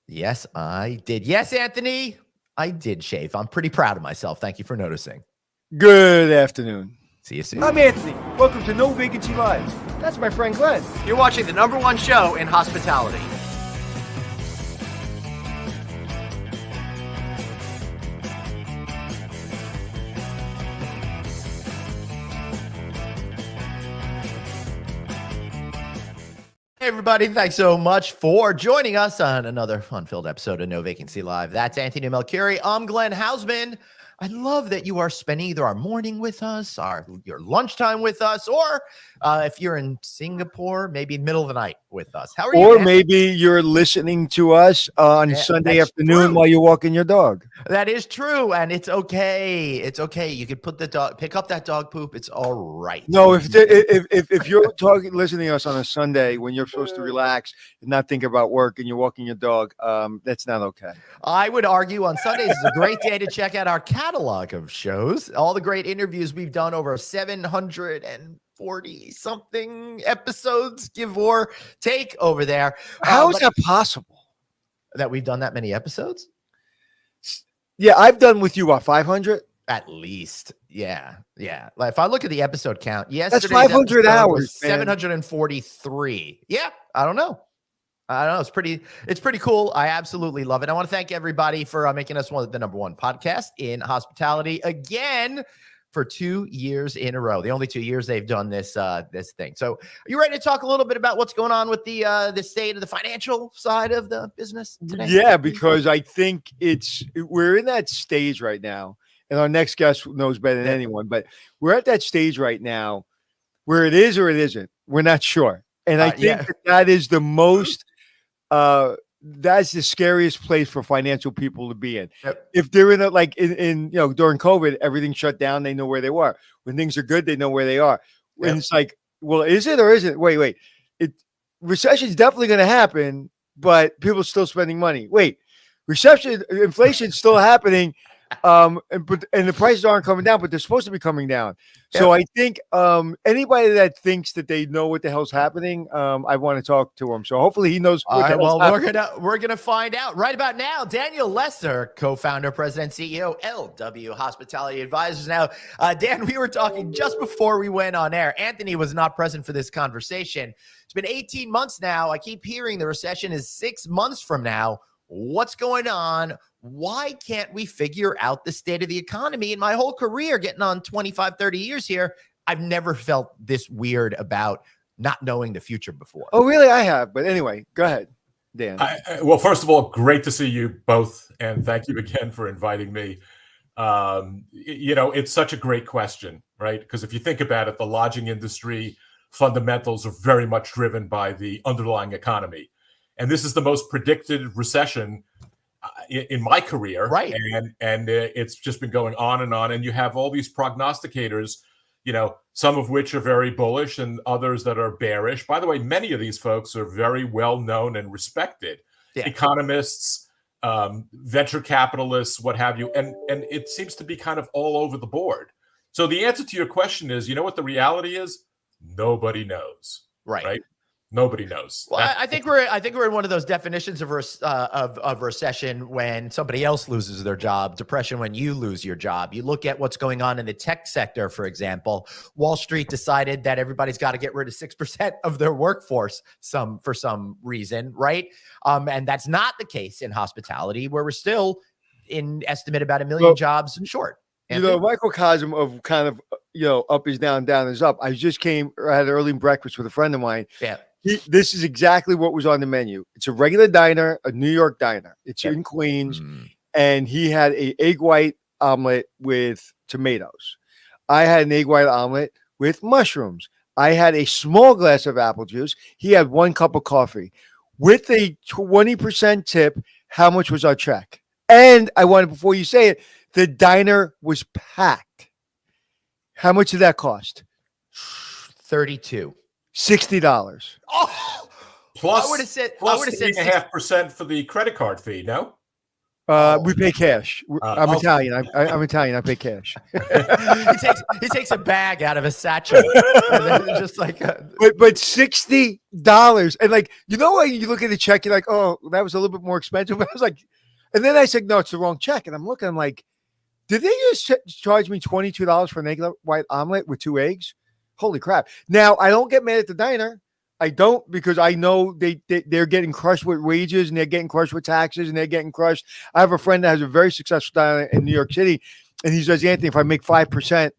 Yes, I did. Yes, Anthony, I did shave. I'm pretty proud of myself. Thank you for noticing. Good afternoon. See you soon. I'm Anthony. Welcome to No Vacancy Live. That's my friend Glenn. You're watching the #1 show in hospitality. Hey everybody, thanks so much for joining us on another fun-filled episode of No Vacancy Live. That's Anthony Melchiori. I'm Glenn Hausman. I love that you are spending either our morning with us, your lunchtime with us, or if you're in Singapore, maybe middle of the night with us. How are you? Or maybe you're listening to us on Sunday afternoon while you're walking your dog. That is true, and it's okay. It's okay. You could pick up that dog poop. It's all right. No, if you're listening to us on a Sunday when you're supposed to relax and not think about work and you're walking your dog, that's not okay. I would argue on Sundays is a great day to check out our catalog of shows. All the great interviews we've done, over 740 something episodes, give or take, over there. How is that possible? That we've done that many episodes? Yeah, I've done with you, 500? At least. Yeah. Like if I look at the episode count, yesterday that's 500 hours, 743. Yeah, I don't know. It's pretty cool. I absolutely love it. I want to thank everybody for making us the #1 podcast in hospitality again for 2 years in a row. The only 2 years they've done this thing. So, are you ready to talk a little bit about what's going on with the state of the financial side of the business today? Yeah, because I think we're in that stage right now, and our next guest knows better than anyone. But we're at that stage right now where it is or it isn't. We're not sure, and I think that is the most. That's the scariest place for financial people to be in. Yep. If they're in during COVID, everything shut down. They know where they were. When things are good, they know where they are. Yep. And it's like, well, is it or isn't? Wait. Recession is definitely going to happen, but people are still spending money. Wait, inflation is still happening. And the prices aren't coming down, but they're supposed to be coming down. So I think anybody that thinks that they know what the hell's happening, I want to talk to him. So hopefully he knows. We're gonna find out right about now. Daniel Lesser, co-founder, president, CEO, LW Hospitality Advisors. Now, Dan, we were talking just before we went on air. Anthony was not present for this conversation. It's been 18 months now. I keep hearing the recession is 6 months from now. What's going on? Why can't we figure out the state of the economy? In my whole career, getting on 25, 30 years here, I've never felt this weird about not knowing the future before. Oh, really? I have. But anyway, go ahead, Dan. Well, first of all, great to see you both. And thank you again for inviting me. It's such a great question, right? Because if you think about it, the lodging industry fundamentals are very much driven by the underlying economy. And this is the most predicted recession in my career, right? And it's just been going on. And you have all these prognosticators, some of which are very bullish and others that are bearish. By the way, many of these folks are very well known and respected, economists, venture capitalists, what have you. And it seems to be kind of all over the board. So the answer to your question is, you know what the reality is? Nobody knows, right? Nobody knows. Well, I think we're in one of those definitions of recession when somebody else loses their job, depression when you lose your job. You look at what's going on in the tech sector, for example. Wall Street decided that everybody's got to get rid of 6% of their workforce for some reason, right? And that's not the case in hospitality, where we're still in estimate about 1 million jobs short. Microcosm of kind of up is down, down is up. I had early breakfast with a friend of mine. Yeah. This is exactly what was on the menu. It's a regular diner, a New York diner. It's in Queens, and he had an egg white omelet with tomatoes. I had an egg white omelet with mushrooms. I had a small glass of apple juice. He had 1 cup of coffee. With a 20% tip, how much was our check? And I wanted, before you say it, the diner was packed. How much did that cost? $32. $60. Oh, plus I would have said plus 3.5% for the credit card fee. No, We pay cash. I'm also- Italian. I'm Italian. I pay cash. he takes a bag out of his satchel, and then just like But $60, and like when you look at the check, you're like, oh, that was a little bit more expensive. But I was like, and then I said, no, it's the wrong check, and I'm looking, I'm like, did they just charge me $22 for an egg white omelet with 2 eggs? Holy crap! Now I don't get mad at the diner. I don't, because I know they're getting crushed with wages, and they're getting crushed with taxes, and they're getting crushed. I have a friend that has a very successful diner in New York City, and he says, Anthony, if I make 5%,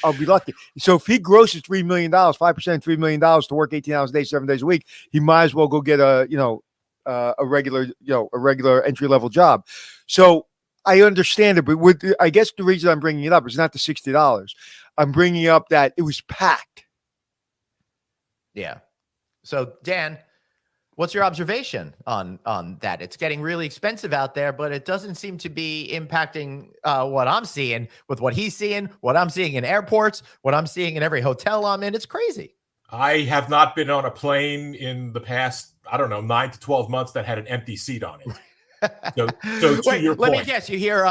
I'll be lucky. So if he grosses $3 million, 5%, $3 million to work 18 hours a day, 7 days a week, he might as well go get a regular entry level job. So I understand it, but I guess the reason I'm bringing it up is not the $60. I'm bringing up that it was packed. Yeah. So Dan, what's your observation on that? It's getting really expensive out there, but it doesn't seem to be impacting what I'm seeing with what he's seeing, what I'm seeing in airports, what I'm seeing in every hotel I'm in. It's crazy. I have not been on a plane in the past, 9 to 12 months that had an empty seat on it. So to Wait, your let point, me guess. You hear,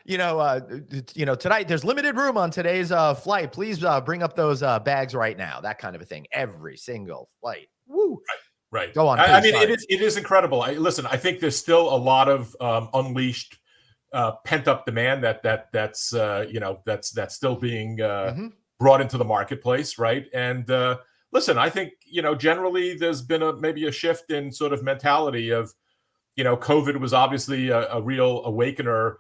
tonight there's limited room on today's flight. Please bring up those bags right now. That kind of a thing. Every single flight. Woo. right. Go on. I please, mean, sorry. it is incredible. I think there's still a lot of unleashed pent up demand that's still being brought into the marketplace, right? And listen, I think generally there's been maybe a shift in sort of mentality of. COVID was obviously a real awakener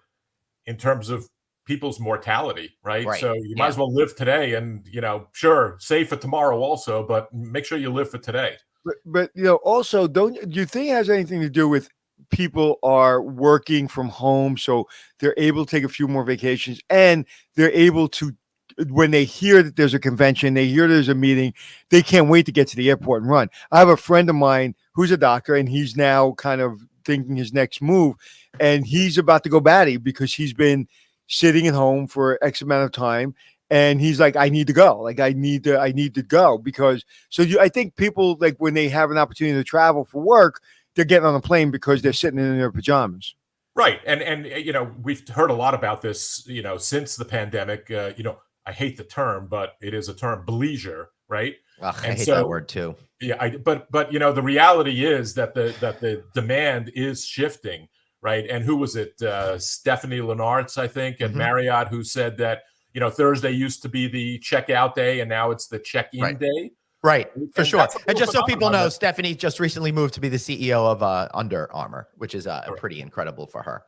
in terms of people's mortality, right? So you might as well live today and, sure, save for tomorrow also, but make sure you live for today. But also, do you think it has anything to do with people are working from home, so they're able to take a few more vacations, and they're able to, when they hear that there's a convention, they hear there's a meeting, they can't wait to get to the airport and run. I have a friend of mine who's a doctor, and he's now kind of thinking his next move, and he's about to go batty because he's been sitting at home for X amount of time, and he's like, I need to go. Like, I need to go because I think people, like, when they have an opportunity to travel for work, they're getting on a plane because they're sitting in their pajamas. Right. And we've heard a lot about this, since the pandemic. I hate the term, but it is a term, bleisure, right? Ugh, I hate that word too. Yeah, but the reality is that the demand is shifting, right? And who was it? Stephanie Lenartz, I think, at Marriott, who said that Thursday used to be the checkout day, and now it's the check-in day. Right, for sure. And just so phenomenon people know, Stephanie just recently moved to be the CEO of Under Armour, which is pretty incredible for her.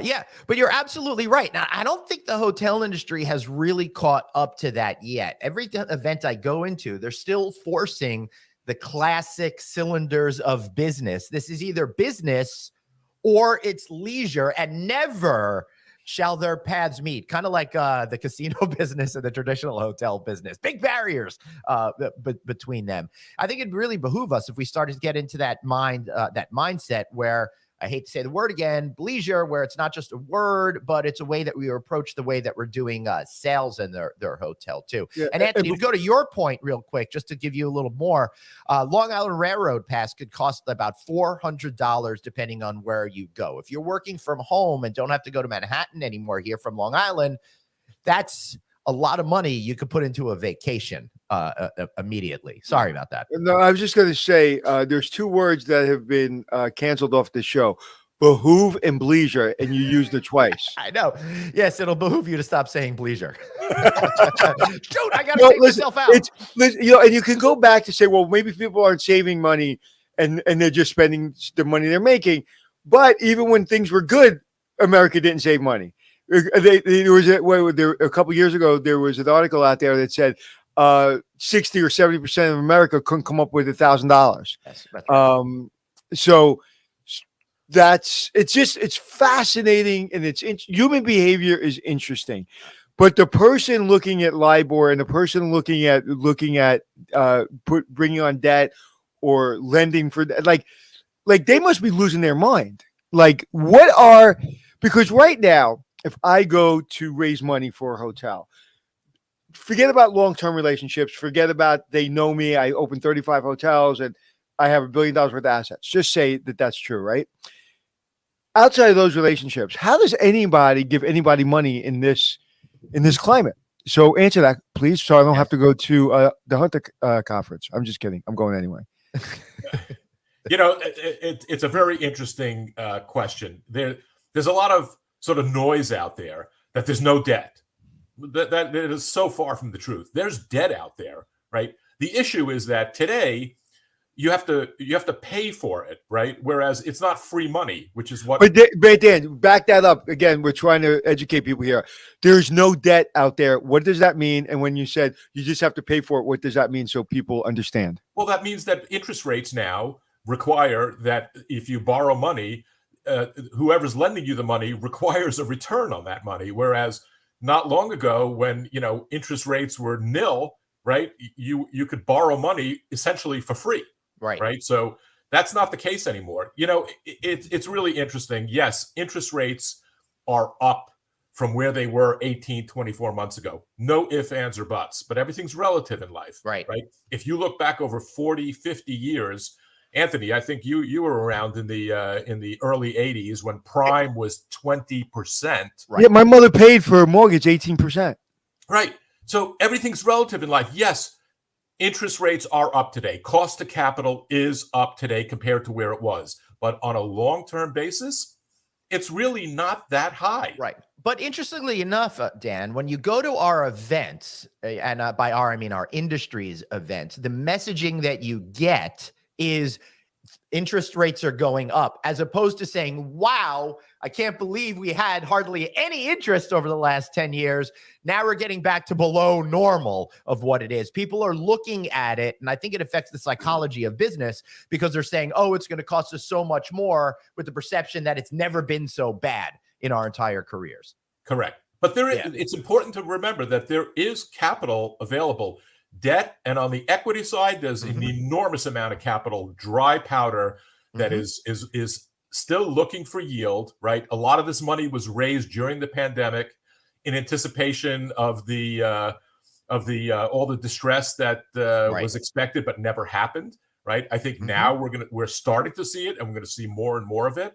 Yeah, but you're absolutely right. Now, I don't think the hotel industry has really caught up to that yet. Every event I go into, they're still forcing the classic cylinders of business. This is either business or it's leisure, and never shall their paths meet, kind of like the casino business and the traditional hotel business. Big barriers between them. I think it'd really behoove us if we started to get into that mindset where, I hate to say the word again, bleisure, where it's not just a word, but it's a way that we approach the way that we're doing sales in their hotel too. Yeah, and Anthony, to go to your point real quick, just to give you a little more, Long Island Railroad Pass could cost about $400 depending on where you go. If you're working from home and don't have to go to Manhattan anymore here from Long Island, that's a lot of money you could put into a vacation immediately. Sorry about that. No, I was just going to say there's 2 words that have been canceled off the show: behoove and bleisure, and you used it twice. I know. Yes, it'll behoove you to stop saying bleisure. Shoot, I got to take myself out. And you can go back to say, well, maybe people aren't saving money and they're just spending the money they're making. But even when things were good, America didn't save money. There was a couple of years ago, there was an article out there that said 60 or 70% of America couldn't come up with $1,000. That's right. So it's fascinating, and human behavior is interesting. But the person looking at LIBOR and the person looking at bringing on debt or lending for like they must be losing their mind. Like, because right now, if I go to raise money for a hotel, forget about long-term relationships. Forget about they know me. I open 35 hotels and I have $1 billion worth of assets. Just say that that's true, right? outside of those relationships, how does anybody give anybody money in this climate? So answer that, please, so I don't have to go to the Hunter conference. I'm just kidding. I'm going anyway. It's a very interesting question. There's a lot of sort of noise out there that there's no debt. That is so far from the truth. There's debt out there, right? The issue is that today you have to pay for it, right? Whereas it's not free money, which is what. But Dan, back that up again. We're trying to educate people here. There's no debt out there. What does that mean? And when you said you just have to pay for it, what does that mean so people understand? Well, that means that interest rates now require that if you borrow money, whoever's lending you the money requires a return on that money. Whereas not long ago, when interest rates were nil, right, you could borrow money essentially for free. Right. So that's not the case anymore. It's really interesting. Yes, interest rates are up from where they were 18, 24 months ago. No ifs, ands, or buts, but everything's relative in life. Right. If you look back over 40, 50 years, Anthony, I think you were around in the early 80s when prime was 20%. Right. Yeah, my mother paid for a mortgage 18%. Right. So everything's relative in life. Yes. Interest rates are up today. Cost of capital is up today compared to where it was. But on a long-term basis, it's really not that high. Right. But interestingly enough, Dan, when you go to our events, and by our, I mean our industry's events, the messaging that you get is interest rates are going up, as opposed to saying, wow, I can't believe we had hardly any interest over the last 10 years. Now we're getting back to below normal of what it is. People are looking at it, and I think it affects the psychology of business because they're saying, oh, it's going to cost us so much more, with the perception that it's never been so bad in our entire careers. Correct. But it's important to remember that there is capital available. Debt, and on the equity side, there's an enormous amount of capital, dry powder that is still looking for yield, right? A lot of this money was raised during the pandemic in anticipation of the all the distress that was expected but never happened, right? I think now we're starting to see it, and we're going to see more and more of it.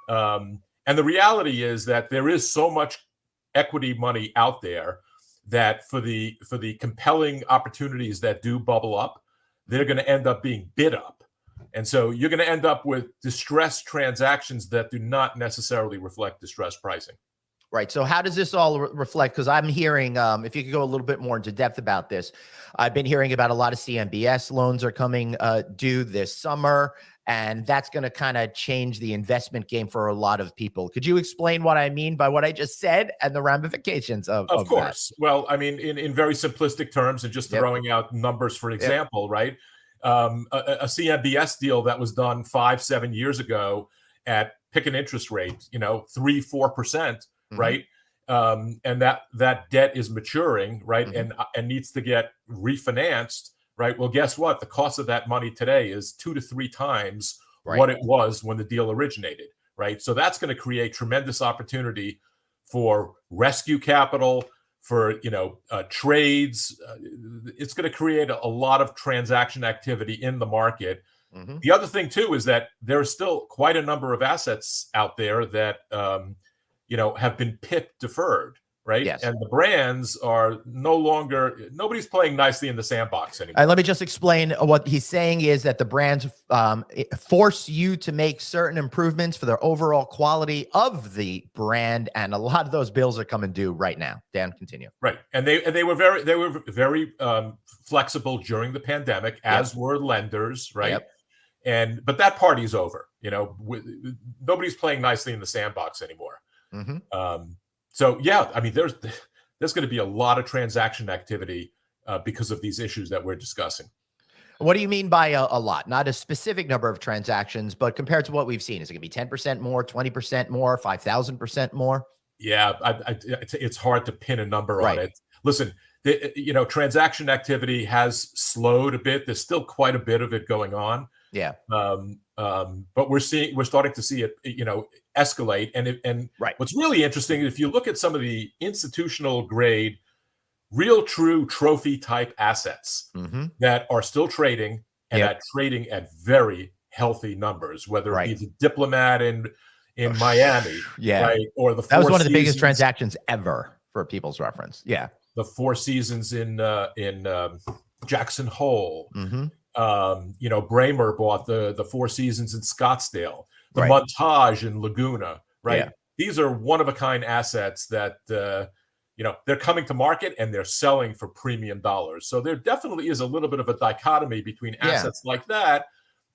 And the reality is that there is so much equity money out there that for the compelling opportunities that do bubble up, they're going to end up being bid up. And so you're going to end up with distressed transactions that do not necessarily reflect distressed pricing. Right. So how does this all reflect? Because I'm hearing, if you could go a little bit more into depth about this, I've been hearing about a lot of CMBS loans are coming due this summer, and that's going to kind of change the investment game for a lot of people. Could you explain what I mean by what I just said and the ramifications of course. That? Well, I mean, in very simplistic terms, and just throwing out numbers, for example, right? A CMBS deal that was done 5-7 years ago at pick an interest rate, 3-4%, right? And that debt is maturing, right? And needs to get refinanced, right? Well, guess what? The cost of that money today is 2 to 3 times what it was when the deal originated, right? So that's going to create tremendous opportunity for rescue capital, for trades. It's going to create a lot of transaction activity in the market. The other thing too is that there are still quite a number of assets out there that have been PIP deferred, right? Yes. And the brands are nobody's playing nicely in the sandbox anymore. Let me just explain what he's saying is that the brands force you to make certain improvements for the overall quality of the brand, and a lot of those bills are coming due right now. Dan, continue. Right, and they were very flexible during the pandemic, as were lenders, right? But that party's over. Nobody's playing nicely in the sandbox anymore. So yeah, I mean, there's going to be a lot of transaction activity because of these issues that we're discussing. What do you mean by a lot? Not a specific number of transactions, but compared to what we've seen, is it going to be 10% more, 20% more, 5,000% more? Yeah, it's hard to pin a number on it. Listen, transaction activity has slowed a bit. There's still quite a bit of it going on. Yeah. But we're starting to see it, escalate. And what's really interesting, if you look at some of the institutional grade, real true trophy type assets that are still trading and trading at very healthy numbers, whether it be the Diplomat in Miami, Yeah. right? Or the That was Four one of the biggest Seasons- transactions ever for people's reference. Yeah. the Four Seasons in Jackson Hole. Mm-hmm. Bramer bought the Four Seasons in Scottsdale, the Right. Montage in Laguna, right? Yeah. These are one of a kind assets that they're coming to market and they're selling for premium dollars. So there definitely is a little bit of a dichotomy between assets like that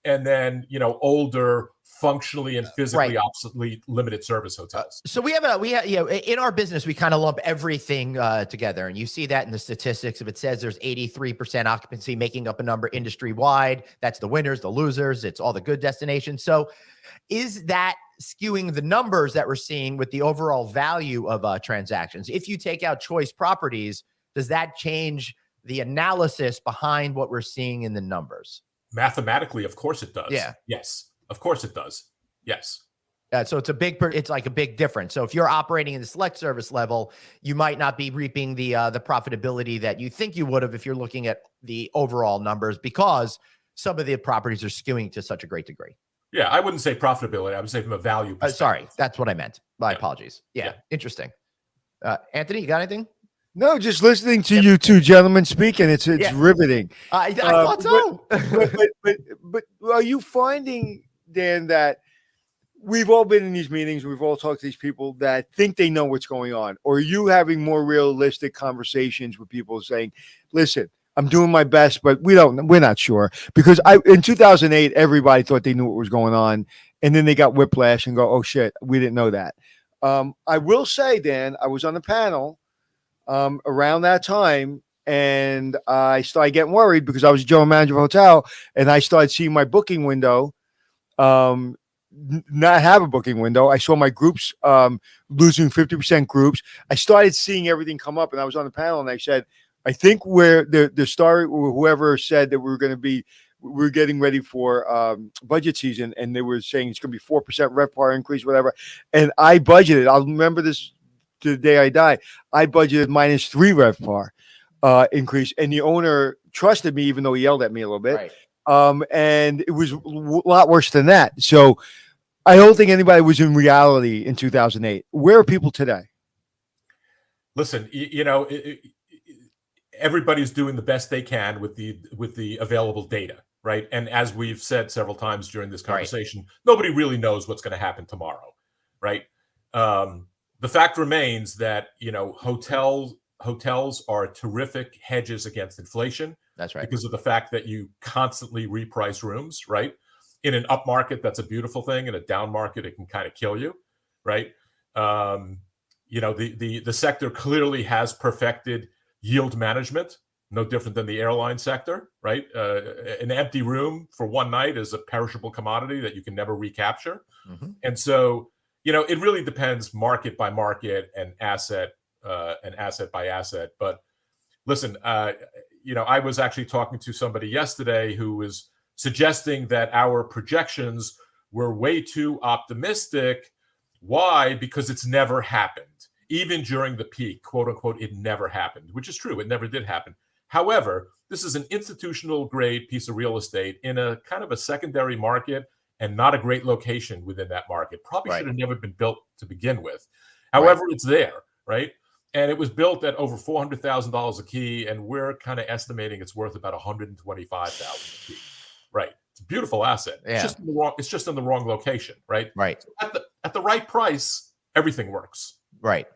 and then older, functionally and physically obsolete limited service hotels. So we have in our business we kind of lump everything together, and you see that in the statistics. If it says there's 83% occupancy making up a number industry wide, that's the winners, the losers, it's all the good destinations. So is that skewing the numbers that we're seeing with the overall value of transactions? If you take out choice properties, does that change the analysis behind what we're seeing in the numbers? Mathematically, of course it does. Yeah. Yes, of course it does. Yes. So it's like a big difference. So if you're operating in the select service level, you might not be reaping the profitability that you think you would have if you're looking at the overall numbers, because some of the properties are skewing to such a great degree. Yeah, I wouldn't say profitability. I would say from a value perspective. Sorry, that's what I meant. My apologies. Yeah, interesting. Anthony, you got anything? No, just listening to you two gentlemen speak, and it's riveting. I thought so. But are you finding, Dan, that we've all been in these meetings, we've all talked to these people that think they know what's going on, or are you having more realistic conversations with people saying, "Listen, I'm doing my best, but we're not sure," because in 2008 everybody thought they knew what was going on, and then they got whiplash and go, "Oh shit, we didn't know that." I will say, Dan, I was on the panel around that time, and I started getting worried because I was a general manager of a hotel, and I started seeing my booking window not have a booking window. I saw my groups losing 50% groups. I started seeing everything come up, and I was on the panel, and I said, I think where the star, whoever said that we're getting ready for budget season, and they were saying it's going to be 4% RevPAR increase, whatever. And I budgeted. I'll remember this to the day I die. I budgeted -3 RevPAR increase, and the owner trusted me, even though he yelled at me a little bit. Right. And it was a lot worse than that. So I don't think anybody was in reality in 2008. Where are people today? Listen, everybody's doing the best they can with the available data, right? And as we've said several times during this conversation, nobody really knows what's going to happen tomorrow, right? The fact remains that hotels are terrific hedges against inflation. That's right. Because of the fact that you constantly reprice rooms, right? In an up market, that's a beautiful thing. In a down market, it can kind of kill you, right? The sector clearly has perfected yield management, no different than the airline sector, right? An empty room for one night is a perishable commodity that you can never recapture. Mm-hmm. And so, it really depends market by market and asset by asset. But listen, I was actually talking to somebody yesterday who was suggesting that our projections were way too optimistic. Why? Because it's never happened. Even during the peak, quote unquote, it never happened, which is true. It never did happen. However, this is an institutional grade piece of real estate in a kind of a secondary market and not a great location within that market. Probably should have never been built to begin with. However, it's there, right? And it was built at over $400,000 a key, and we're kind of estimating it's worth about $125,000 a key. Right? It's a beautiful asset. Yeah. It's just in the wrong location, right? Right. So at the right price, everything works. Right.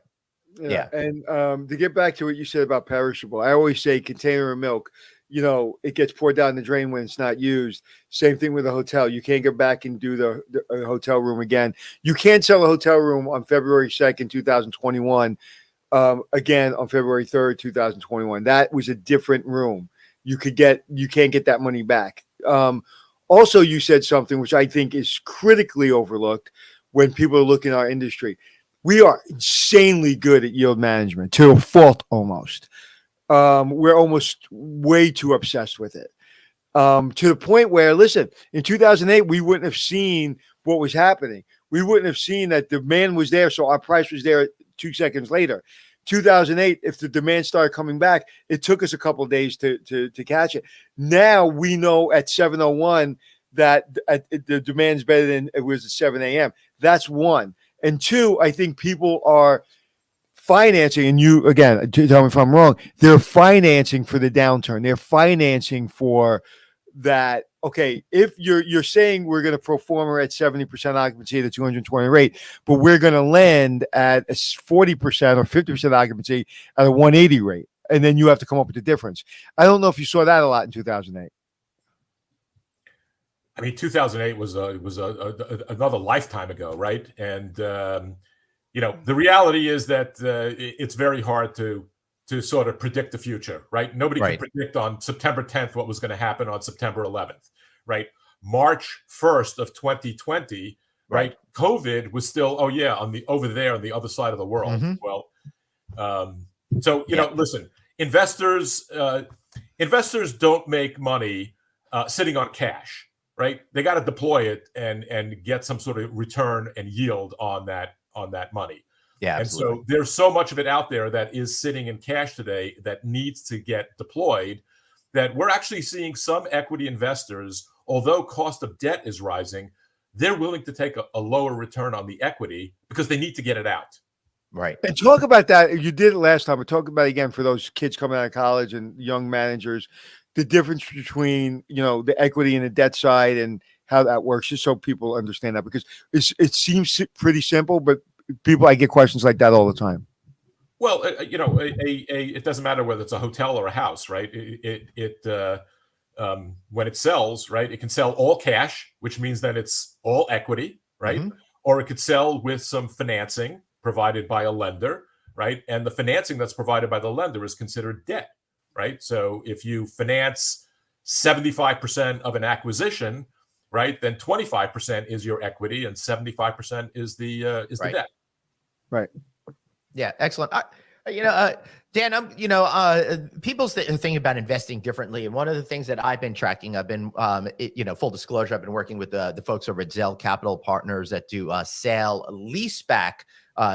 Yeah. And to get back to what you said about perishable, I always say container of milk, it gets poured down the drain when it's not used. Same thing with a hotel. You can't go back and do the hotel room again. You can't sell a hotel room on February 2nd, 2021. Again on February 3rd, 2021. That was a different room. You can't get that money back. Also, you said something which I think is critically overlooked when people are looking at our industry. We are insanely good at yield management, to a fault almost. We're almost way too obsessed with it. To the point where, listen, in 2008, we wouldn't have seen what was happening. We wouldn't have seen that demand was there, so our price was there 2 seconds later. 2008, if the demand started coming back, it took us a couple of days to catch it. Now we know at 7:01 that the demand's better than it was at 7 a.m. That's one. And two, I think people are financing, and you, again, tell me if I'm wrong, they're financing for the downturn. They're financing for that. Okay, if you're saying we're going to pro forma at 70% occupancy at a 220 rate, but we're going to land at a 40% or 50% occupancy at a 180 rate, and then you have to come up with the difference. I don't know if you saw that a lot in 2008. I mean, 2008 was another lifetime ago, right? And the reality is that it's very hard to sort of predict the future, right? Nobody can predict on September 10th what was going to happen on September 11th, right? March 1st of 2020, right? COVID was still, over there on the other side of the world. Mm-hmm. Well, listen, investors don't make money sitting on cash, right? They got to deploy it and get some sort of return and yield on that money. Yeah, absolutely. And so there's so much of it out there that is sitting in cash today that needs to get deployed, that we're actually seeing some equity investors, although cost of debt is rising, they're willing to take a lower return on the equity because they need to get it out. Right. And talk about that. You did it last time, but talk about it again for those kids coming out of college and young managers, the difference between, the equity and the debt side and how that works, just so people understand that, because it seems pretty simple, but I get questions like that all the time. Well, it doesn't matter whether it's a hotel or a house, right? When it sells, right, it can sell all cash, which means that it's all equity, right? Mm-hmm. Or it could sell with some financing provided by a lender, right? And the financing that's provided by the lender is considered debt, right? So if you finance 75% of an acquisition, right, then 25% is your equity and 75% is the debt. Right. Yeah. Excellent. Dan, people think about investing differently. And one of the things that I've been tracking, full disclosure, I've been working with the folks over at Zell Capital Partners that do sale leaseback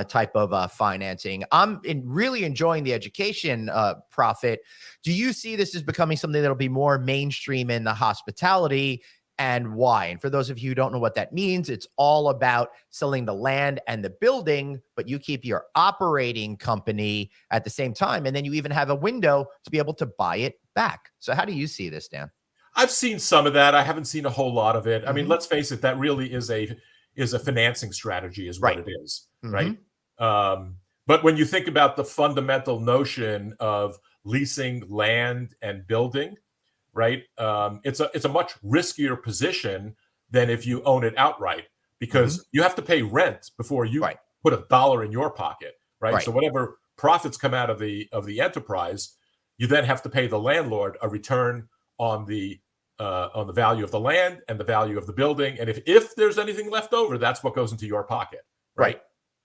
type of financing. I'm really enjoying the education profit. Do you see this as becoming something that'll be more mainstream in the hospitality, and why? And for those of you who don't know what that means, it's all about selling the land and the building, but you keep your operating company at the same time. And then you even have a window to be able to buy it back. So how do you see this, Dan? I've seen some of that. I haven't seen a whole lot of it. I mean, let's face it, that really is a financing strategy is what it is, right? But when you think about the fundamental notion of leasing land and building, right, it's a much riskier position than if you own it outright, because you have to pay rent before you put $1 in your pocket, right? So whatever profits come out of the enterprise, you then have to pay the landlord a return on the value of the land and the value of the building, and if there's anything left over, that's what goes into your pocket, right?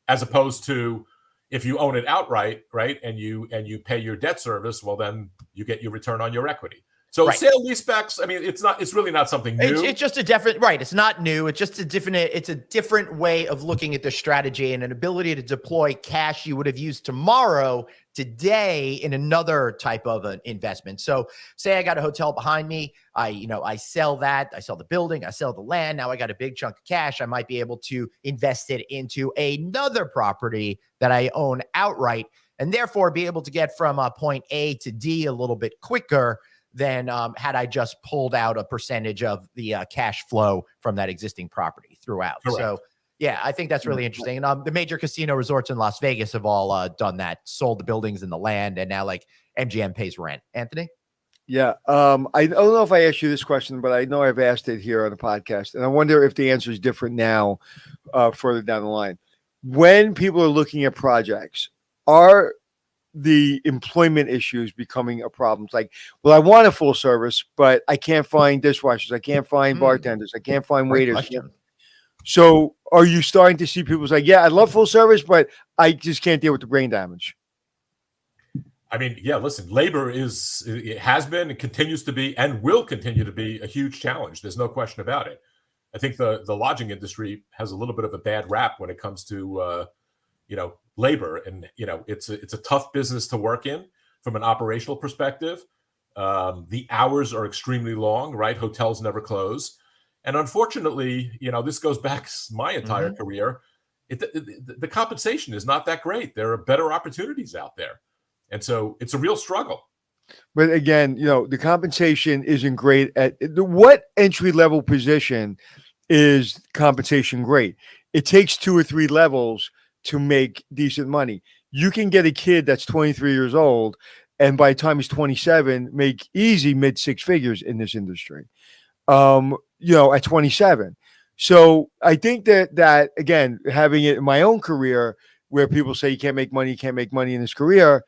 As opposed to if you own it outright, right, and you pay your debt service, well, then you get your return on your equity. So sale leasebacks, I mean, it's really not something new. It's just a different, it's not new. It's just a different way of looking at the strategy and an ability to deploy cash you would have used tomorrow, today, in another type of an investment. So say I got a hotel behind me. I sell that. I sell the building. I sell the land. Now I got a big chunk of cash. I might be able to invest it into another property that I own outright, and therefore be able to get from point A to D a little bit quicker than had I just pulled out a percentage of the cash flow from that existing property throughout. Correct. So, yeah, I think that's really interesting. And the major casino resorts in Las Vegas have all done that, sold the buildings and the land, and now like MGM pays rent. Anthony? Yeah. I don't know if I asked you this question, but I know I've asked it here on the podcast, and I wonder if the answer is different now further down the line. When people are looking at projects, are the employment issues becoming a problem? It's like, well, I want a full service, but I can't find dishwashers. I can't find bartenders. I can't find waiters. So are you starting to see people like, yeah, I love full service, but I just can't deal with the brain damage? I mean, yeah, listen, labor it has been and continues to be and will continue to be a huge challenge. There's no question about it. I think the lodging industry has a little bit of a bad rap when it comes to, labor, and it's a tough business to work in from an operational perspective. The hours are extremely long, right? Hotels never close, And unfortunately, this goes back my entire career. The compensation is not that great. There are better opportunities out there. And so it's a real struggle. But again, the compensation isn't great at what entry level position is compensation great. It takes 2 or 3 levels to make decent money. You can get a kid that's 23 years old, and by the time he's 27, make easy mid 6 figures in this industry. At 27. So I think that again, having it in my own career where people say you can't make money in this career,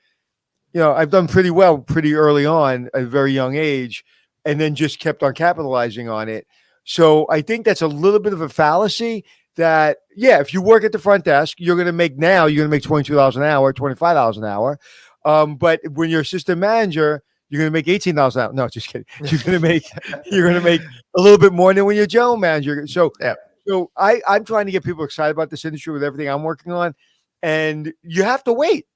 I've done pretty well pretty early on at a very young age, and then just kept on capitalizing on it. So I think that's a little bit of a fallacy that, if you work at the front desk, you're going to make $22 an hour, $25 an hour. But when you're assistant manager, you're going to make $18 an hour. No, just kidding. You're going to make a little bit more than when you're general manager. So, I'm trying to get people excited about this industry with everything I'm working on. And you have to wait.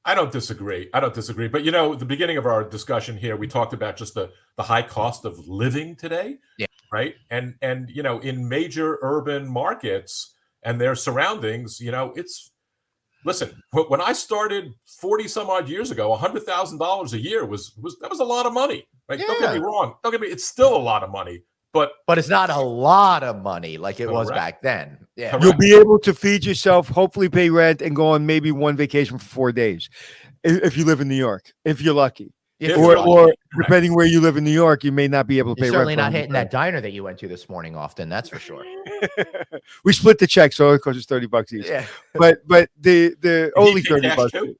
I don't disagree. But, at the beginning of our discussion here, we talked about just the high cost of living today. Yeah. Right. And in major urban markets and their surroundings, listen, when I started 40 some odd years ago, $100,000 a year was a lot of money. Right. Yeah. Don't get me wrong. It's still a lot of money. But it's not a lot of money like it was back then. Yeah. You'll be able to feed yourself, hopefully pay rent, and go on maybe one vacation for 4 days if you live in New York, if you're lucky. Or depending where you live in New York, you may not be able to pay rent. Certainly not hitting that diner that you went to this morning often, that's for sure. We split the check, so it costs us $30 each. Yeah. But the only $30.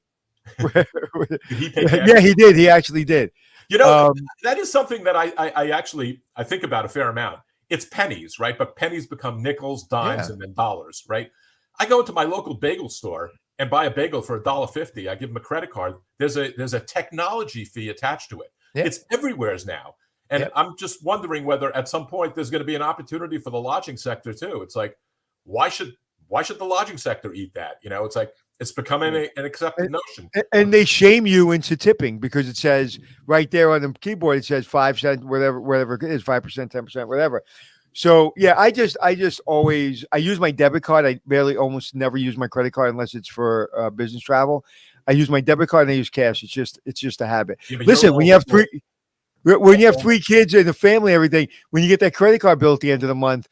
Did he pay cash? Yeah, he did. He actually did. That is something that I think about a fair amount. It's pennies, right? But pennies become nickels, dimes, and then dollars, right? I go into my local bagel store and buy a bagel for $1.50. I give them a credit card. There's a technology fee attached to it. Yeah. It's everywhere now. And I'm just wondering whether at some point there's going to be an opportunity for the lodging sector too. It's like, why should the lodging sector eat that? It's like, it's becoming an accepted notion. And they shame you into tipping because it says right there on the keyboard, it says 5 cents, whatever it is, 5%, 10%, whatever. So I just always, I use my debit card. I almost never use my credit card unless it's for business travel. I use my debit card and I use cash. It's just a habit. Yeah, listen, when you have 3 kids and a family, everything, when you get that credit card bill at the end of the month,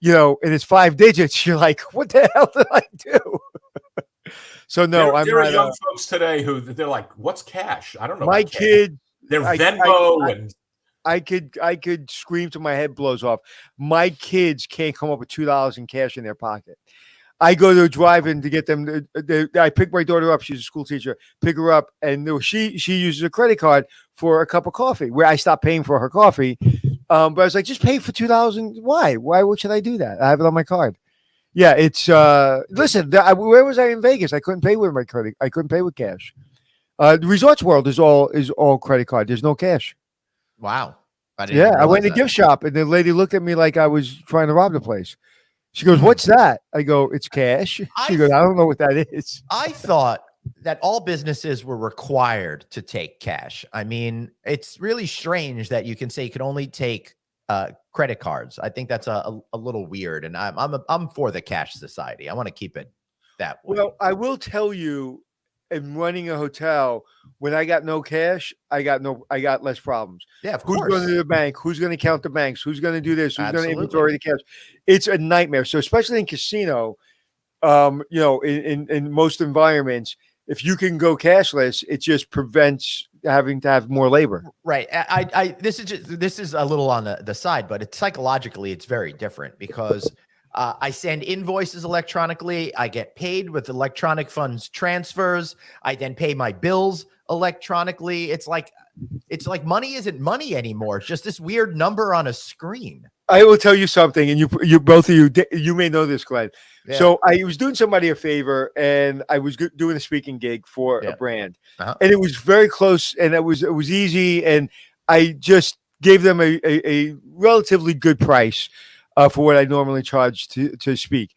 and it's 5 digits, you're like, what the hell did I do? So no, there are young folks today who they're like, "What's cash?" I don't know. My kid, they're Venmo, and I could scream till my head blows off. My kids can't come up with $2 in cash in their pocket. I go to a drive-in to get them. I pick my daughter up. She's a school teacher. Pick her up, and she uses a credit card for a cup of coffee. Where I stopped paying for her coffee, but I was like, just pay for $2. Why? What should I do that? I have it on my card. Yeah, it's listen, where was I in Vegas? I couldn't pay with my credit. I couldn't pay with cash. The Resorts World is all credit card. There's no cash. Wow. I went to a gift shop and the lady looked at me like I was trying to rob the place. She goes, "What's that?" I go, "It's cash." She goes, "I don't know what that is." I thought that all businesses were required to take cash. I mean, it's really strange that you can say you can only take credit cards. I think that's a little weird, and I'm for the cash society. I want to keep it that way. Well, I will tell you, in running a hotel, when I got no cash, I got less problems. Yeah, of course. Who's going to the bank? Who's going to count the banks? Who's going to do this? Who's going to inventory the cash? It's a nightmare. So especially in casino, in most environments, if you can go cashless, it just prevents having to have more labor. Right. This is a little on the side, but psychologically it's very different because I send invoices electronically. I get paid with electronic funds transfers. I then pay my bills electronically. It's like money isn't money anymore. It's just this weird number on a screen. I will tell you something, and you both of you may know this, Glenn. Yeah. So I was doing somebody a favor, and I was doing a speaking gig for a brand, and it was very close, and it was easy, and I just gave them a relatively good price for what I normally charge to speak.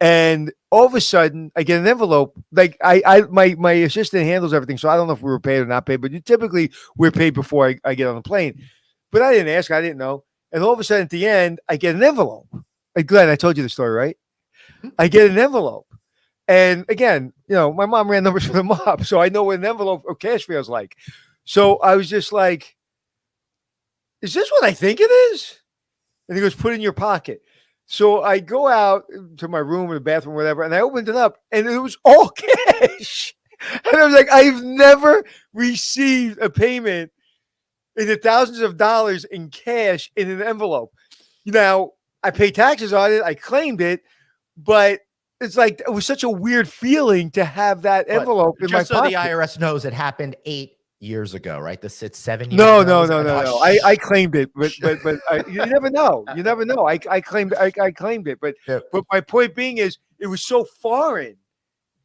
And all of a sudden, I get an envelope. Like my assistant handles everything, so I don't know if we were paid or not paid, but typically we're paid before I get on the plane. But I didn't ask. I didn't know. And all of a sudden at the end, I get an envelope. Like, Glenn, I told you the story, right? I get an envelope. And again, my mom ran numbers for the mob, so I know what an envelope of cash feels like. So I was just like, is this what I think it is? And he goes, put it in your pocket. So I go out to my room or the bathroom, or whatever, and I opened it up, and it was all cash. And I was like, I've never received a payment in the thousands of dollars in cash in an envelope. Now, I paid taxes on it. I claimed it, but it's like it was such a weird feeling to have that envelope in my pocket. Just so the IRS knows, it happened 8 year ago, right? This sits 7 years No. ago. I claimed it, but you never know. You never know. I claimed it, but my point being is it was so foreign.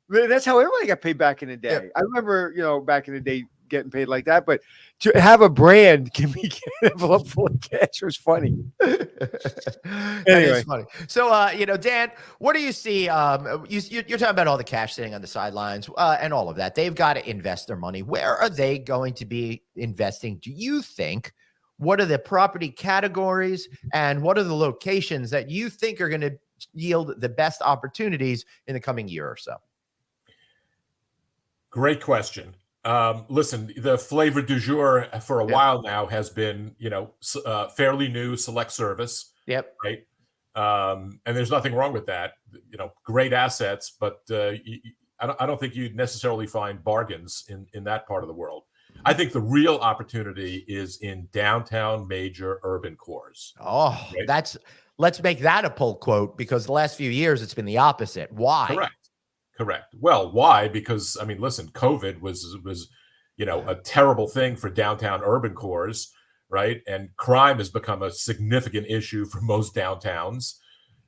That's how everybody got paid back in the day. Yeah. I remember, back in the day getting paid like that, but to have a brand give me an envelope full of cash was funny. That Anyway. is funny. So, Dan, what do you see? You're talking about all the cash sitting on the sidelines and all of that. They've got to invest their money. Where are they going to be investing, do you think? What are the property categories and what are the locations that you think are going to yield the best opportunities in the coming year or so? Great question. Listen, the flavor du jour for a while now has been, fairly new select service. Yep. Right. And there's nothing wrong with that. Great assets, but I don't think you'd necessarily find bargains in that part of the world. I think the real opportunity is in downtown major urban cores. Oh, right? Let's make that a pull quote, because the last few years it's been the opposite. Why? Correct. Well, why? Because listen, COVID was a terrible thing for downtown urban cores, right? And crime has become a significant issue for most downtowns.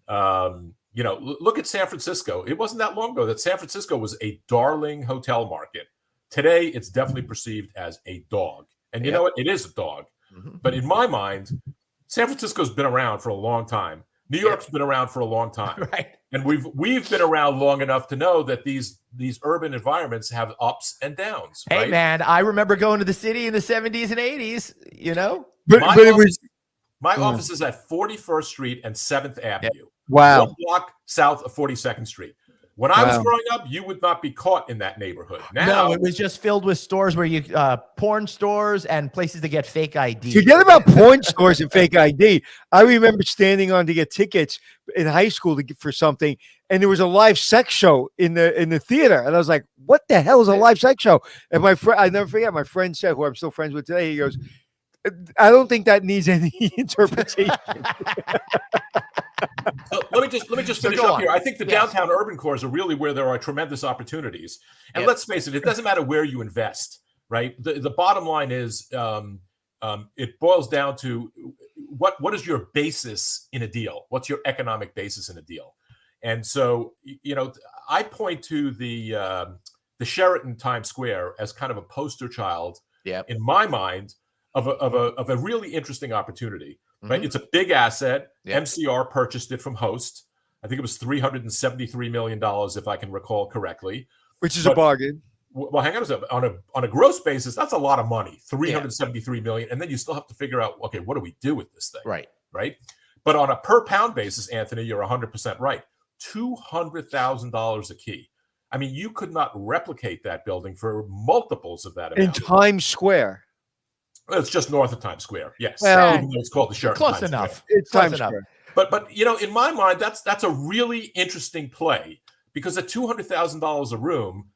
Look at San Francisco. It wasn't that long ago that San Francisco was a darling hotel market. Today, it's definitely perceived as a dog. And you know what? It is a dog. Mm-hmm. But in my mind, San Francisco's been around for a long time. New York's been around for a long time. Right. And we've been around long enough to know that these urban environments have ups and downs. Hey, right? man, I remember going to the city in the 70s and 80s, But my office is at 41st Street and 7th Avenue. Wow. 1 block south of 42nd Street. When I was growing up, you would not be caught in that neighborhood. Now, no, it was just filled with stores where you porn stores and places to get fake ID. Forget about porn stores and fake ID. I remember standing on to get tickets in high school for something, and there was a live sex show in the theater, and I was like, "What the hell is a live sex show?" And my friend, I never forget, my friend said, who I'm still friends with today, he goes, "I don't think that needs any interpretation." So let me just finish up here. I think the downtown urban cores are really where there are tremendous opportunities. And let's face it doesn't matter where you invest, right? The bottom line is it boils down to what is your basis in a deal? What's your economic basis in a deal? And so, I point to the Sheraton Times Square as kind of a poster child in my mind of a really interesting opportunity. Right, it's a big asset. MCR purchased it from Host. I think it was $373 million, if I can recall correctly. Which is a bargain. Well, hang on a second. On a gross basis, that's a lot of money. $373 million, and then you still have to figure out, okay, what do we do with this thing? Right. But on a per pound basis, Anthony, you're 100% right. $200,000 a key. You could not replicate that building for multiples of that amount. In Times Square. It's just north of Times Square, yes. Well, even though it's called the Sheraton. Close Times enough. Square. It's Times Square. But in my mind, that's a really interesting play, because at $200,000 a room,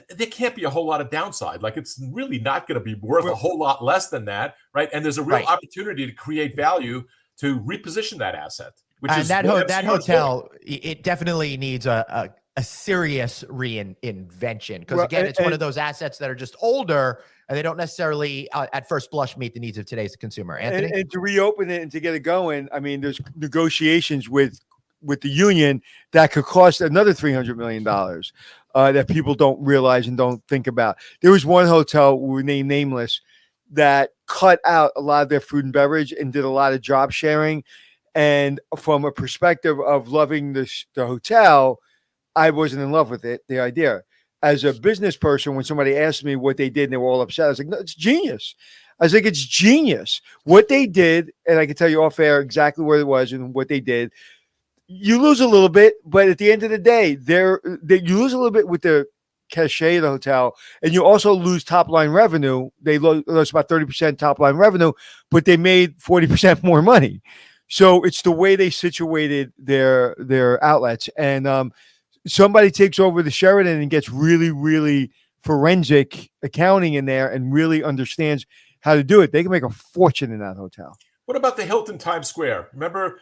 there can't be a whole lot of downside. Like, it's really not going to be worth a whole lot less than that, right? And there's a real opportunity to create value to reposition that asset. That hotel, it definitely needs a serious reinvention, because again, it's one of those assets that are just older and they don't necessarily at first blush meet the needs of today's consumer. Anthony? And to reopen it and to get it going, there's negotiations with the union that could cost another $300 million that people don't realize and don't think about. There was one hotel, we name nameless, that cut out a lot of their food and beverage and did a lot of job sharing. And from a perspective of loving the hotel, I wasn't in love with it, the idea. As a business person, when somebody asked me what they did and they were all upset, I was like, no, it's genius. I was like, it's genius what they did, and I can tell you off air exactly where it was and what they did. You lose a little bit, but at the end of the day, you lose a little bit with the cachet of the hotel, and you also lose top line revenue. They lost about 30% top line revenue, but they made 40% more money. So it's the way they situated their outlets, and somebody takes over the Sheraton and gets really, really forensic accounting in there and really understands how to do it. They can make a fortune in that hotel. What about the Hilton Times Square? Remember,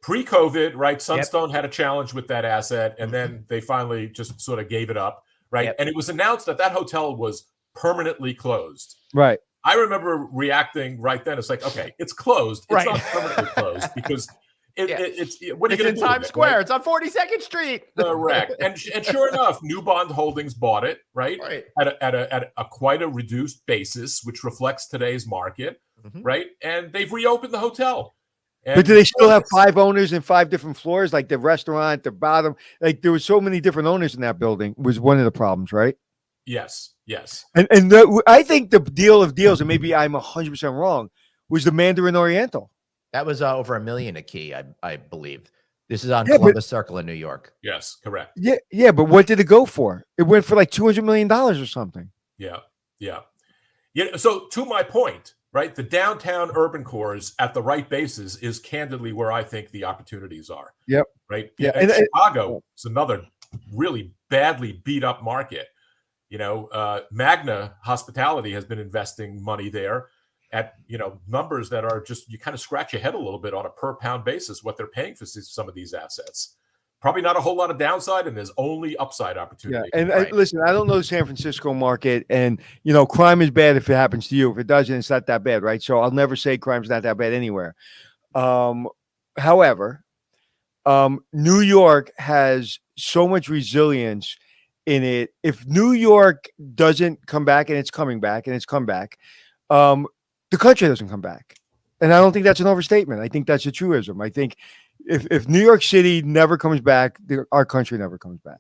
pre-COVID, right? Sunstone had a challenge with that asset, and then they finally just sort of gave it up, right? Yep. And it was announced that that hotel was permanently closed. Right. I remember reacting right then. It's like, okay, it's closed. It's not permanently closed because it's what are you going to do? It's in Times Square. Right? It's on 42nd Street. Correct. And sure enough, New Bond Holdings bought it, right? At a quite a reduced basis, which reflects today's market, right? And they've reopened the hotel. But do they still have 5 owners and 5 different floors, like the restaurant, the bottom? Like there was so many different owners in that building was one of the problems, right? Yes. And I think the deal of deals, and maybe I'm 100% wrong, was the Mandarin Oriental. That was over $1 million a key, I believe. This is on Columbus Circle in New York. Yes, correct. Yeah, but what did it go for? It went for like $200 million or something. Yeah. So to my point, right, the downtown urban cores at the right bases is candidly where I think the opportunities are. Yep. Right. Yeah. And Chicago is another really badly beat up market. Magna Hospitality has been investing money there at, numbers that are just, you kind of scratch your head a little bit on a per pound basis, what they're paying for some of these assets. Probably not a whole lot of downside, and there's only upside opportunity. Yeah, and listen, I don't know the San Francisco market, and crime is bad if it happens to you. If it doesn't, it's not that bad, right? So I'll never say crime's not that bad anywhere. However, New York has so much resilience in it. If New York doesn't come back, and it's coming back, and it's come back, the country doesn't come back. And I don't think that's an overstatement. I think that's a truism. I think if New York City never comes back, our country never comes back.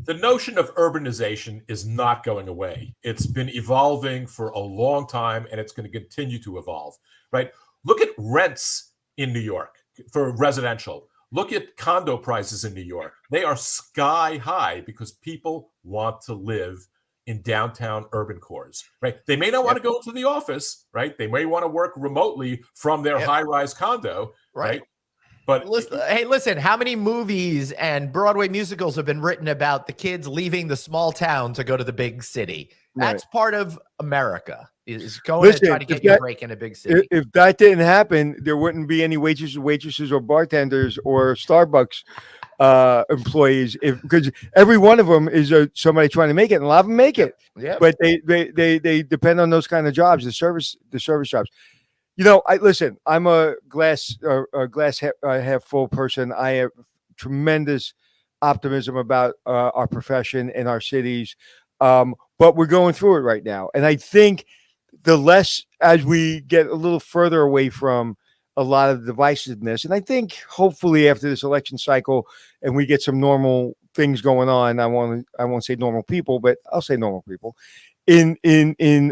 The notion of urbanization is not going away. It's been evolving for a long time, and it's going to continue to evolve, right? Look at rents in New York for residential. Look at condo prices in New York. They are sky high because people want to live in downtown urban cores, right? They may not want to go to the office, right? They may want to work remotely from their high-rise condo, right? But listen, how many movies and Broadway musicals have been written about the kids leaving the small town to go to the big city? That's part of America, is going to try to get your break in a big city. If that didn't happen, there wouldn't be any waitresses or bartenders or Starbucks employees, because every one of them is somebody trying to make it, and a lot of them make it. Yeah, but they depend on those kind of jobs, the service jobs. Listen, I'm a glass half full person. I have tremendous optimism about our profession and our cities, but we're going through it right now. And I think the less, as we get a little further away from a lot of divisiveness, and I think hopefully after this election cycle and we get some normal things going on, I won't say normal people, but I'll say normal people in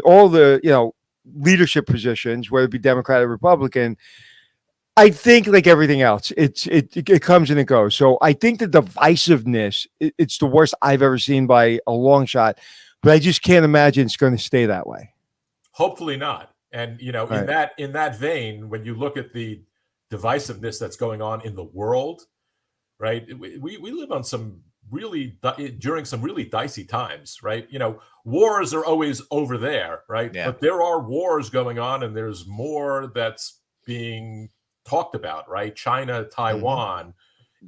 all the leadership positions, whether it be Democrat or Republican. I think, like everything else, it comes and it goes. So I think the divisiveness, it's the worst I've ever seen by a long shot, but I just can't imagine it's going to stay that way. Hopefully not. And in that vein, when you look at the divisiveness that's going on in the world, right? We live on during some really dicey times, right? Wars are always over there, right? Yeah. But there are wars going on, and there's more that's being talked about, right? China, Taiwan,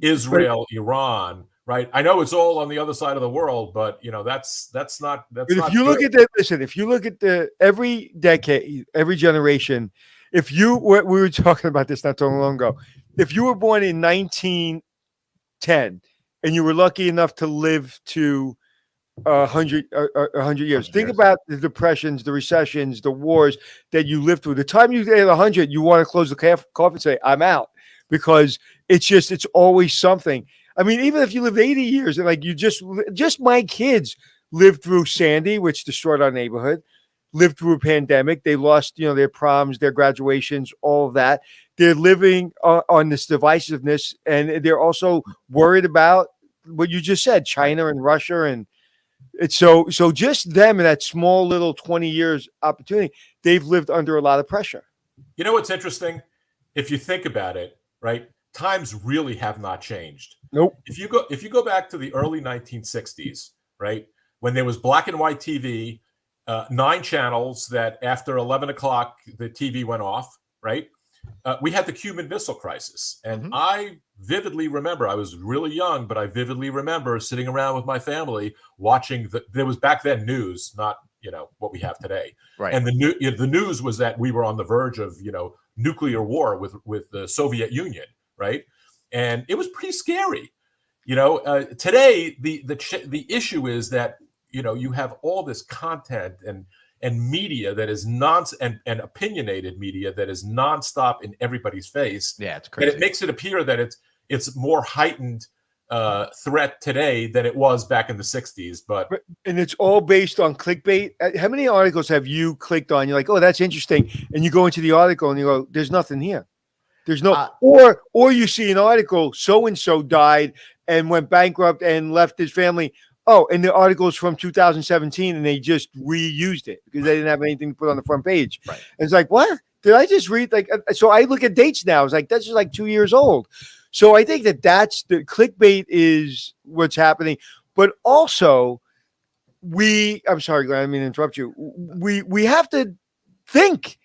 Israel, Iran, right? I know it's all on the other side of the world, but that's not. If you look at that, listen. If you look at every decade, every generation, we were talking about this not too long ago. If you were born in 1910 and you were lucky enough to live to 100 years, think about the depressions, the recessions, the wars that you lived through. The time you get 100, you want to close the coffin and say, "I'm out," because it's always something. I mean, even if you lived 80 years, and like you just my kids lived through Sandy, which destroyed our neighborhood. lived through a pandemic. They lost, their proms, their graduations, all of that. They're living on this divisiveness, and they're also worried about what you just said, China and Russia, and it's so just them in that small little 20 years opportunity, they've lived under a lot of pressure. You know what's interesting? If you think about it, right? Times really have not changed. Nope. If you go back to the early 1960s, right, when there was black and white TV, 9 channels that after 11 o'clock the TV went off, right? We had the Cuban Missile Crisis, and I vividly remember, I was really young, but I vividly remember sitting around with my family watching. There was back then news, not what we have today, Right? And the news was that we were on the verge of nuclear war with the Soviet Union, right? And it was pretty scary. Today the issue is that you have all this content and media that is and opinionated media that is nonstop in everybody's face. Yeah, it's crazy. And it makes it appear that it's more heightened threat today than it was back in the 60s. And it's all based on clickbait. How many articles have you clicked on? You're like, oh, that's interesting. And you go into the article and you go, there's nothing here. There's no, or you see an article, so-and-so died and went bankrupt and left his family. Oh, and the article's from 2017 and they just reused it because they didn't have anything to put on the front page. Right. And it's like, what? Did I just read? So I look at dates now. It's like, that's just like 2 years old. So I think that's the clickbait is what's happening. But also I'm sorry, Glenn, I didn't mean to interrupt you. We have to think,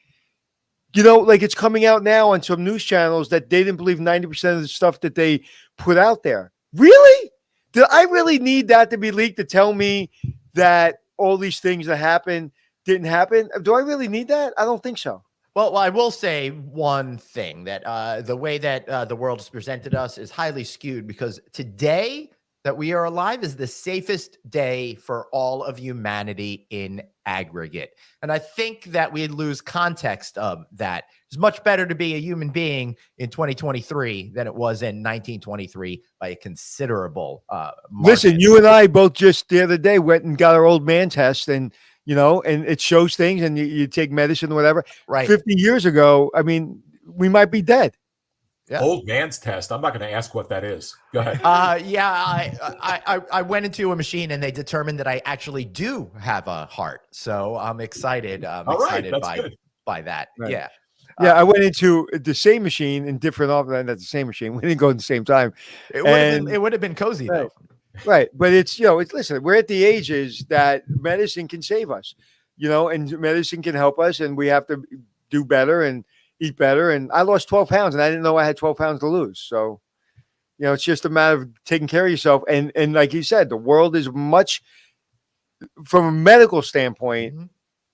like it's coming out now on some news channels that they didn't believe 90% of the stuff that they put out there. Really? Do I really need that to be leaked to tell me that all these things that happened didn't happen? Do I really need that? I don't think so. Well, I will say one thing that the way that the world has presented us is highly skewed because today that we are alive is the safest day for all of humanity in aggregate. And I think that we lose context of that. It's much better to be a human being in 2023 than it was in 1923 by a considerable margin. Listen, you and I both just the other day went and got our old man test and and it shows things and you take medicine or whatever. Right. 50 years ago, I mean, we might be dead. Yeah. Old man's test. I'm not going to ask what that is. Go ahead. I went into a machine and they determined that I actually do have a heart. So I'm excited. By that. Right. Yeah. Yeah, I went into the same machine in different office. That's the same machine. We didn't go at the same time. It would have been cozy right. though. Right. But it's listen, we're at the ages that medicine can save us, and medicine can help us and we have to do better and eat better. And I lost 12 pounds and I didn't know I had 12 pounds to lose. So, it's just a matter of taking care of yourself. And like you said, the world is much from a medical standpoint.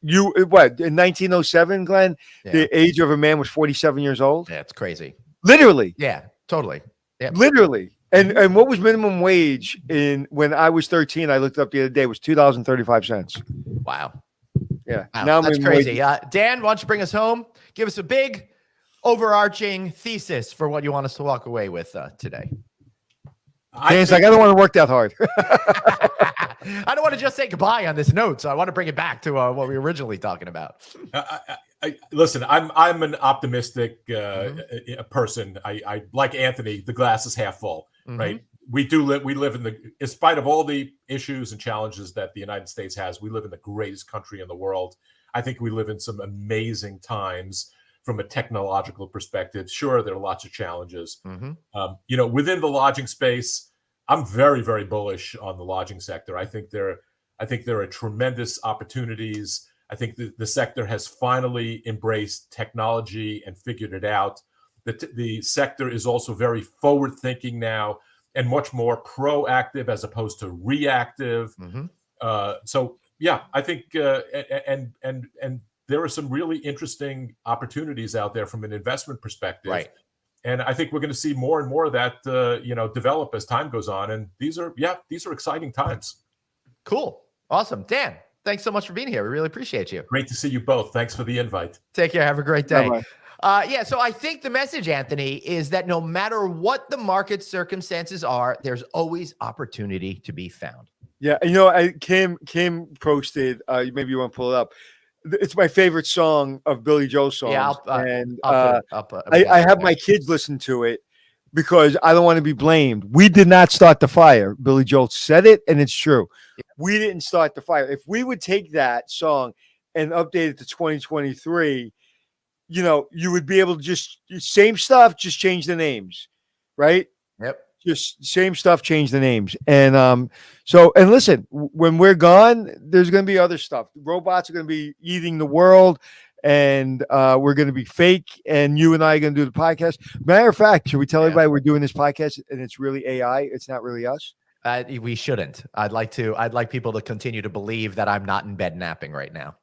In 1907, Glenn, the age of a man was 47 years old. Yeah, it's crazy. Literally. Yeah, totally. Yeah. Literally. And what was minimum wage when I was 13? I looked up the other day, was $2.35. Wow. Yeah. Wow, Now that's crazy. Dan, why don't you bring us home? Give us a big overarching thesis for what you want us to walk away with today. Dan's like, I don't want to work that hard. I don't want to just say goodbye on this note, so I want to bring it back to what we were originally talking about. Listen, I'm an optimistic person. I like Anthony. The glass is half full, right? We live in spite of all the issues and challenges that the United States has, we live in the greatest country in the world. I think we live in some amazing times from a technological perspective. Sure, there are lots of challenges. Within the lodging space, I'm very, very bullish on the lodging sector. I think there are tremendous opportunities. I think the sector has finally embraced technology and figured it out. The sector is also very forward-thinking now and much more proactive as opposed to reactive. So yeah, I think and there are some really interesting opportunities out there from an investment perspective. Right. And I think we're going to see more and more of that develop as time goes on. And these are exciting times. Cool. Awesome. Dan, thanks so much for being here. We really appreciate you. Great to see you both. Thanks for the invite. Take care. Have a great day. Bye-bye. So I think the message, Anthony, is that no matter what the market circumstances are, there's always opportunity to be found. Yeah. Kim posted, maybe you want to pull it up. It's my favorite song of Billy Joel's songs. Yeah, and I'll put I have my kids listen to it because I don't want to be blamed. We did not start the fire. Billy Joel said it, and it's true. We didn't start the fire. If we would take that song and update it to 2023, you would be able to just same stuff, just change the names, right? Yep. Just same stuff, change the names. And and listen, when we're gone, there's going to be other stuff. Robots are going to be eating the world, and we're going to be fake, and you and I are going to do the podcast. Matter of fact, should we tell everybody we're doing this podcast and it's really AI? It's not really us. We shouldn't. I'd like people to continue to believe that I'm not in bed napping right now.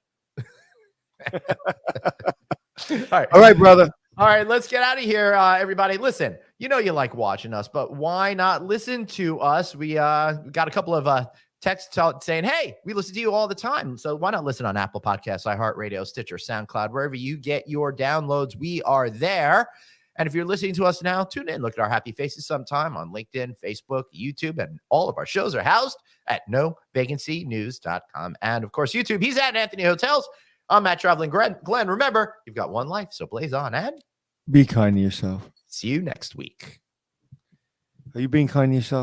All right, brother. All right, let's get out of here, everybody. Listen, you like watching us, but why not listen to us? We got a couple of texts saying, hey, we listen to you all the time. So why not listen on Apple Podcasts, iHeartRadio, Stitcher, SoundCloud, wherever you get your downloads. We are there. And if you're listening to us now, tune in, look at our happy faces sometime on LinkedIn, Facebook, YouTube, and all of our shows are housed at NoVacancyNews.com. And of course, YouTube, he's at Anthony Hotels. I'm Matt Traveling Glenn. Remember, you've got one life, so blaze on and be kind to yourself. See you next week. Are you being kind to yourself?